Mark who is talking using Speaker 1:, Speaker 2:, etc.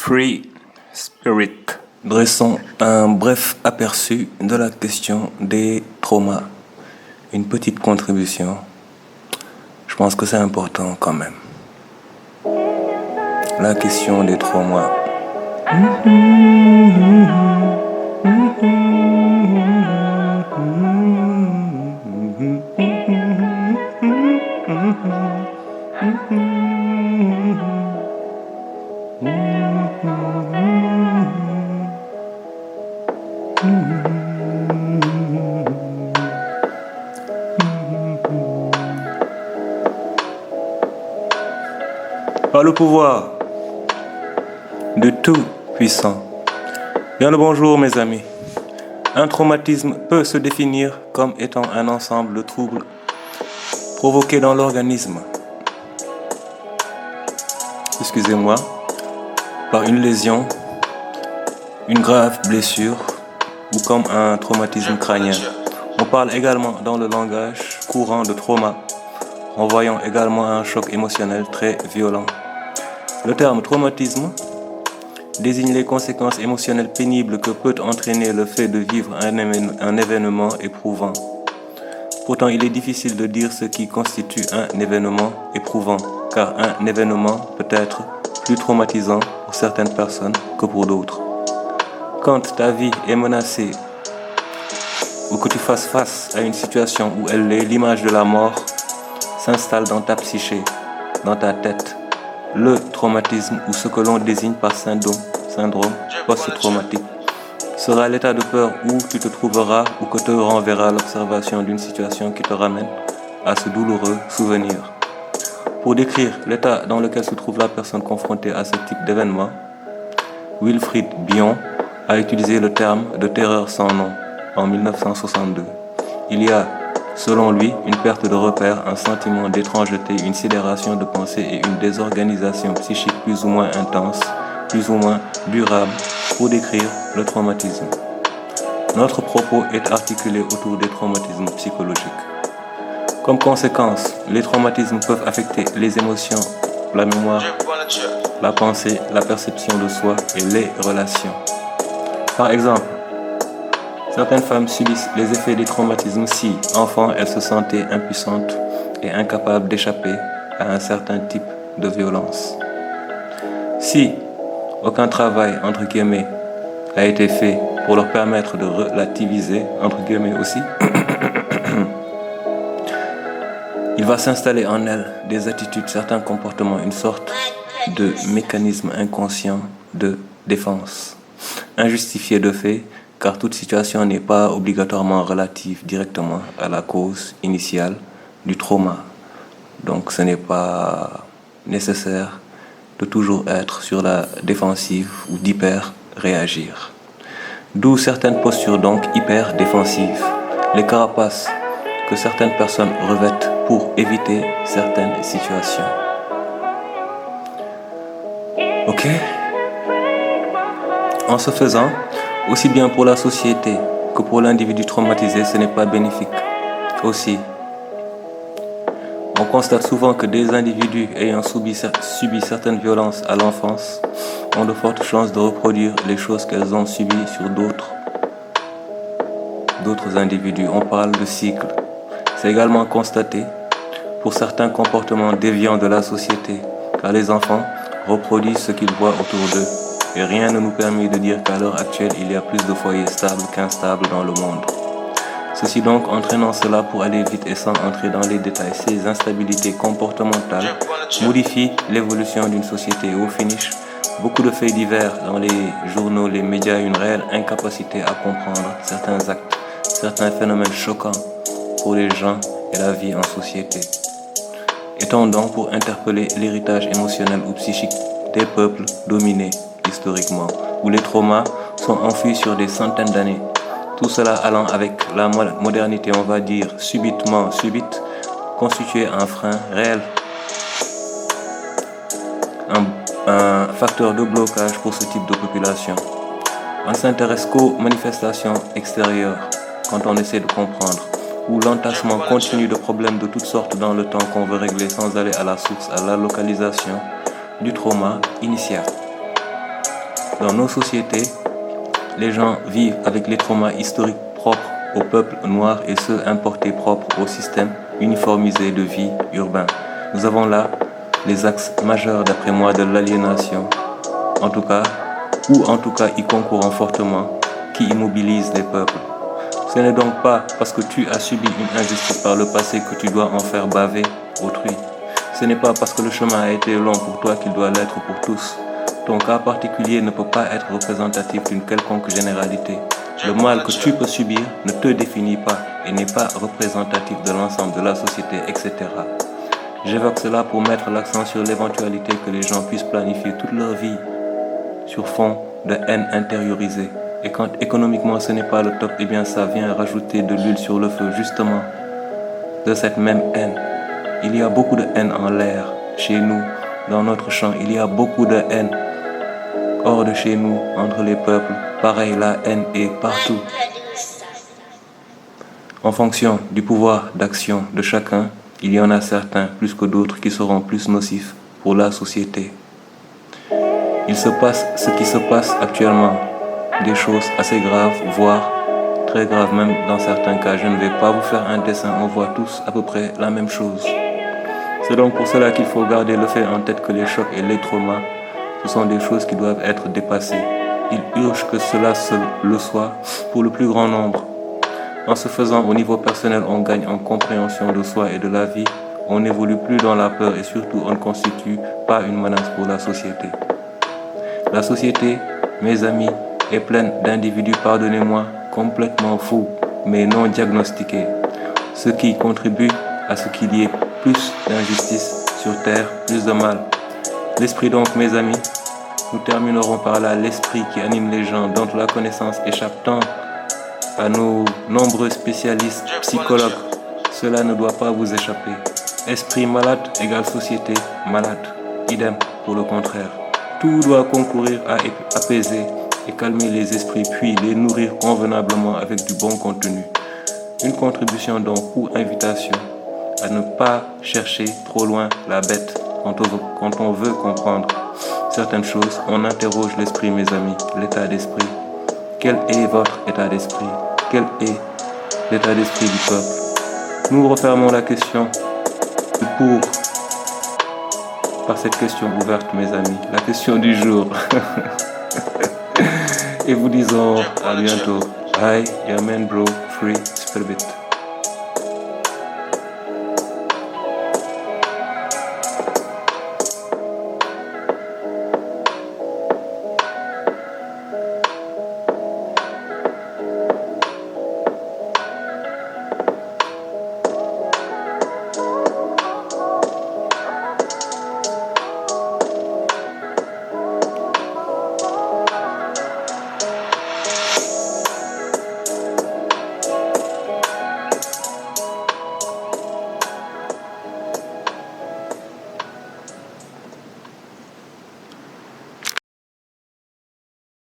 Speaker 1: Free Spirit. Dressons un bref aperçu de la question des traumas. Une petite contribution. Je pense que c'est important quand même. La question des traumas. Par le pouvoir de tout puissant. Bien le bonjour mes amis. Un traumatisme peut se définir comme étant un ensemble de troubles provoqués dans l'organisme, par une lésion, une grave blessure ou comme un traumatisme crânien. On parle également dans le langage courant de trauma, renvoyant également à un choc émotionnel très violent. Le terme traumatisme désigne les conséquences émotionnelles pénibles que peut entraîner le fait de vivre un événement éprouvant. Pourtant, il est difficile de dire ce qui constitue un événement éprouvant, car un événement peut être plus traumatisant pour certaines personnes que pour d'autres. Quand ta vie est menacée ou que tu fasses face à une situation où elle est, l'image de la mort s'installe dans ta psyché, dans ta tête. Le traumatisme, ou ce que l'on désigne par syndrome post-traumatique, sera l'état de peur où tu te trouveras ou que te renverra l'observation d'une situation qui te ramène à ce douloureux souvenir. Pour décrire l'état dans lequel se trouve la personne confrontée à ce type d'événement, Wilfried Bion a utilisé le terme de terreur sans nom en 1962. Il y a, selon lui, une perte de repère, un sentiment d'étrangeté, une sidération de pensée et une désorganisation psychique plus ou moins intense, plus ou moins durable pour décrire le traumatisme. Notre propos est articulé autour des traumatismes psychologiques. Comme conséquence, les traumatismes peuvent affecter les émotions, la mémoire, la pensée, la perception de soi et les relations. Par exemple, certaines femmes subissent les effets des traumatismes si, enfant, elles se sentaient impuissantes et incapables d'échapper à un certain type de violence. Si aucun travail, entre guillemets, a été fait pour leur permettre de relativiser, entre guillemets aussi, il va s'installer en elles des attitudes, certains comportements, une sorte de mécanisme inconscient de défense, injustifié de fait, car toute situation n'est pas obligatoirement relative directement à la cause initiale du trauma. Donc ce n'est pas nécessaire de toujours être sur la défensive ou d'hyper-réagir. D'où certaines postures donc hyper-défensives, les carapaces que certaines personnes revêtent pour éviter certaines situations. Ok? En ce faisant, aussi bien pour la société que pour l'individu traumatisé, ce n'est pas bénéfique. Aussi, on constate souvent que des individus ayant subi certaines violences à l'enfance ont de fortes chances de reproduire les choses qu'elles ont subies sur d'autres individus. On parle de cycle. C'est également constaté pour certains comportements déviants de la société, car les enfants reproduisent ce qu'ils voient autour d'eux. Et rien ne nous permet de dire qu'à l'heure actuelle, il y a plus de foyers stables qu'instables dans le monde. Ceci donc entraînant cela pour aller vite et sans entrer dans les détails, ces instabilités comportementales modifient l'évolution d'une société. Et au finish, beaucoup de faits divers dans les journaux, les médias, une réelle incapacité à comprendre certains actes, certains phénomènes choquants pour les gens et la vie en société. Étant donc pour interpeller l'héritage émotionnel ou psychique des peuples dominés historiquement, où les traumas sont enfouis sur des centaines d'années. Tout cela allant avec la modernité, on va dire subite, constituer un frein réel, un facteur de blocage pour ce type de population. On ne s'intéresse qu'aux manifestations extérieures quand on essaie de comprendre, ou l'entassement continu de problèmes de toutes sortes dans le temps qu'on veut régler sans aller à la source, à la localisation du trauma initial. Dans nos sociétés, les gens vivent avec les traumas historiques propres au peuple noir et ceux importés propres au système uniformisé de vie urbain. Nous avons là les axes majeurs, d'après moi, de l'aliénation, en tout cas y concourant fortement, qui immobilisent les peuples. Ce n'est donc pas parce que tu as subi une injustice par le passé que tu dois en faire baver autrui. Ce n'est pas parce que le chemin a été long pour toi qu'il doit l'être pour tous. Ton cas particulier ne peut pas être représentatif d'une quelconque généralité. Le mal que tu peux subir ne te définit pas et n'est pas représentatif de l'ensemble de la société, etc. J'évoque cela pour mettre l'accent sur l'éventualité que les gens puissent planifier toute leur vie sur fond de haine intériorisée. Et quand économiquement ce n'est pas le top, eh bien ça vient rajouter de l'huile sur le feu justement de cette même haine. Il y a beaucoup de haine en l'air, chez nous, dans notre champ. Il y a beaucoup de haine hors de chez nous, entre les peuples. Pareil, la haine est partout. En fonction du pouvoir d'action de chacun, il y en a certains, plus que d'autres, qui seront plus nocifs pour la société. Il se passe ce qui se passe actuellement, des choses assez graves, voire très graves même dans certains cas. Je ne vais pas vous faire un dessin, on voit tous à peu près la même chose. C'est donc pour cela qu'il faut garder le fait en tête que les chocs et les traumas, ce sont des choses qui doivent être dépassées. Il urge que cela le soit pour le plus grand nombre. En se faisant au niveau personnel, on gagne en compréhension de soi et de la vie. On n'évolue plus dans la peur et surtout on ne constitue pas une menace pour la société. La société, mes amis, est pleine d'individus, pardonnez-moi, complètement fous, mais non diagnostiqués. Ce qui contribue à ce qu'il y ait plus d'injustice sur terre, plus de mal. L'esprit donc, mes amis, nous terminerons par là. L'esprit qui anime les gens, dont la connaissance échappe tant à nos nombreux spécialistes, psychologues. Cela ne doit pas vous échapper. Esprit malade égale société malade. Idem pour le contraire. Tout doit concourir à apaiser et calmer les esprits, puis les nourrir convenablement avec du bon contenu. Une contribution donc ou invitation à ne pas chercher trop loin la bête. Quand on veut comprendre certaines choses, on interroge l'esprit, mes amis, l'état d'esprit. Quel est votre état d'esprit? Quel est l'état d'esprit du peuple? Nous refermons la question par cette question ouverte, mes amis, la question du jour. Et vous disons à bientôt. Hi, your man bro, free, super bit.